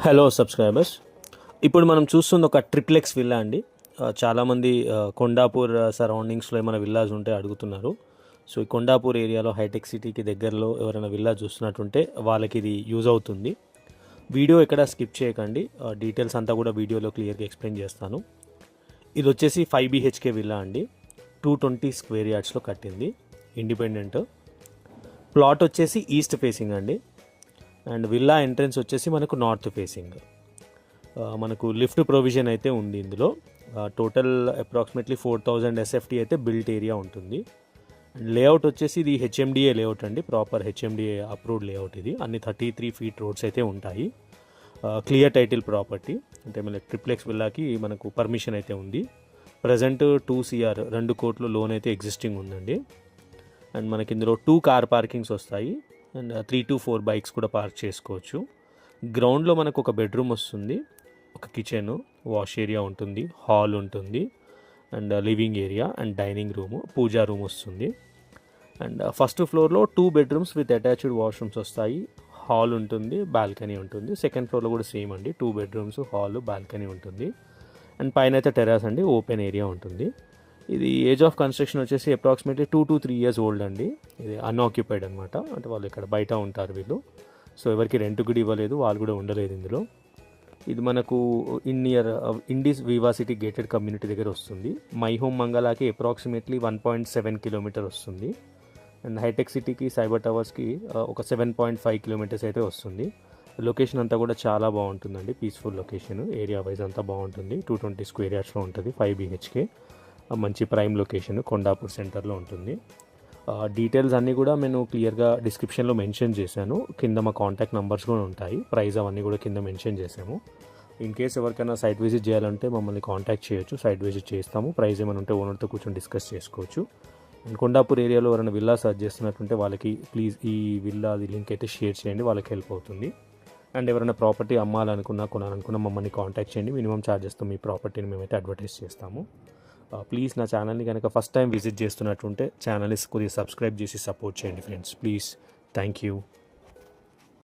Hello subscribers. ఇప్పుడు మనం చూస్తుంది ఒక ట్రిప్లెక్స్ విల్లా అండి. చాలామంది కొండాపూర్ సరౌండింగ్స్లో ఏమైనా విల్లాస్ ఉంటే అడుగుతున్నారు. సో ఈ కొండాపూర్ ఏరియాలో హైటెక్ సిటీకి దగ్గరలో ఎవరైనా విల్లా చూస్తున్నట్టుంటే వాళ్ళకి ఇది యూజ్ అవుతుంది. వీడియో ఎక్కడ స్కిప్ చేయకండి, డీటెయిల్స్ అంతా కూడా వీడియోలో క్లియర్గా ఎక్స్ప్లెయిన్ చేస్తాను. ఇది వచ్చేసి 5 BHK విల్లా అండి. 220 స్క్వేర్ యార్డ్స్లో కట్టింది, ఇండిపెండెంట్. ప్లాట్ వచ్చేసి ఈస్ట్ ఫేసింగ్ అండి. అండ్ విల్లా ఎంట్రన్స్ వచ్చేసి మనకు నార్త్ ఫేసింగ్. మనకు లిఫ్ట్ ప్రొవిజన్ అయితే ఉంది ఇందులో. టోటల్ అప్రాక్సిమేట్లీ 4000 SFT అయితే బిల్ట్ ఏరియా ఉంటుంది. అండ్ లేఅవుట్ వచ్చేసి ఇది HMDA లేఅవుట్ అండి, ప్రాపర్ HMDA అప్రూవ్డ్ లేఅవుట్ ఇది. అన్ని 33 feet రోడ్స్ అయితే ఉంటాయి. క్లియర్ టైటిల్ ప్రాపర్టీ అంటే మన ట్రిప్లెక్స్ విల్లాకి మనకు పర్మిషన్ అయితే ఉంది. ప్రజెంట్ 2 CR 2 కోట్లు లోన్ అయితే ఎగ్జిస్టింగ్ ఉందండి. అండ్ మనకి ఇందులో 2 కార్ పార్కింగ్స్ వస్తాయి. అండ్ 3 to 4 బైక్స్ కూడా పార్క్ చేసుకోవచ్చు. గ్రౌండ్లో మనకు ఒక బెడ్రూమ్ వస్తుంది, ఒక కిచెన్, వాష్ ఏరియా ఉంటుంది, హాల్ ఉంటుంది, and living area and dining room, puja room వస్తుంది. అండ్ ఫస్ట్ ఫ్లోర్లో 2 bedrooms విత్ అటాచ్డ్ వాష్రూమ్స్ వస్తాయి, హాల్ ఉంటుంది, బాల్కనీ ఉంటుంది. సెకండ్ ఫ్లోర్లో కూడా సేమ్ అండి, 2 bedrooms, హాల్, బాల్కనీ ఉంటుంది. అండ్ పైన అయితే టెర్రస్ అండి, ఓపెన్ ఏరియా ఉంటుంది. ఇది ఏజ్ ఆఫ్ కన్స్ట్రక్షన్ వచ్చేసి అప్రాక్సిమేట్లీ 2 to 3 years ఓల్డ్ అండి. ఇది అన్ఆక్యుపైడ్ అనమాట, అంటే వాళ్ళు ఇక్కడ బయట ఉంటారు వీళ్ళు. సో ఎవరికి రెంట్ కూడా ఇవ్వలేదు, వాళ్ళు కూడా ఉండలేదు ఇందులో. ఇది మనకు ఇండీస్ వివా సిటీ గేటెడ్ కమ్యూనిటీ దగ్గర వస్తుంది. మై హోమ్ మంగళాకి అప్రాక్సిమేట్లీ 1.7 kilometers వస్తుంది. అండ్ హైటెక్ సిటీకి సైబర్ టవర్స్కి ఒక 7.5 kilometers అయితే వస్తుంది. లొకేషన్ అంతా కూడా చాలా బాగుంటుందండి, పీస్ఫుల్ లొకేషన్, ఏరియా వైజ్ అంతా బాగుంటుంది. 220 square yardsలో ఉంటుంది, 5 BHK, మంచి ప్రైమ్ లొకేషన్, కొండాపూర్ సెంటర్లో ఉంటుంది. డీటెయిల్స్ అన్నీ కూడా నేను క్లియర్గా డిస్క్రిప్షన్లో మెన్షన్ చేశాను. కింద మా కాంటాక్ట్ నెంబర్స్ కూడా ఉంటాయి, ప్రైస్ అవన్నీ కూడా కింద మెన్షన్ చేసాము. ఇన్ కేస్ ఎవరికైనా సైట్ విజిట్ చేయాలంటే మమ్మల్ని కాంటాక్ట్ చేయొచ్చు, సైట్ విజిట్ చేస్తాము. ప్రైస్ ఏమైనా ఉంటే ఓనర్తో కూర్చొని డిస్కస్ చేసుకోవచ్చు. అండ్ కొండాపూర్ ఏరియాలో ఎవరైనా విల్లా సర్చ్ చేస్తున్నట్టుంటే వాళ్ళకి ప్లీజ్ ఈ విల్లా లింక్ అయితే షేర్ చేయండి, వాళ్ళకి హెల్ప్ అవుతుంది. అండ్ ఎవరైనా ప్రాపర్టీ అమ్మాలనుకున్నా కొనాలనుకున్నా మమ్మల్ని కాంటాక్ట్ చేయండి. మినిమం ఛార్జెస్తో మీ ప్రాపర్టీని మేమైతే అడ్వర్టైజ్ చేస్తాము. ప్లీజ్ నా ఛానల్ని కనుక ఫస్ట్ టైం విజిట్ చేస్తున్నట్టుంటే ఛానల్ని కొద్దిగా సబ్స్క్రైబ్ చేసి సపోర్ట్ చేయండి ఫ్రెండ్స్, ప్లీజ్. Thank you.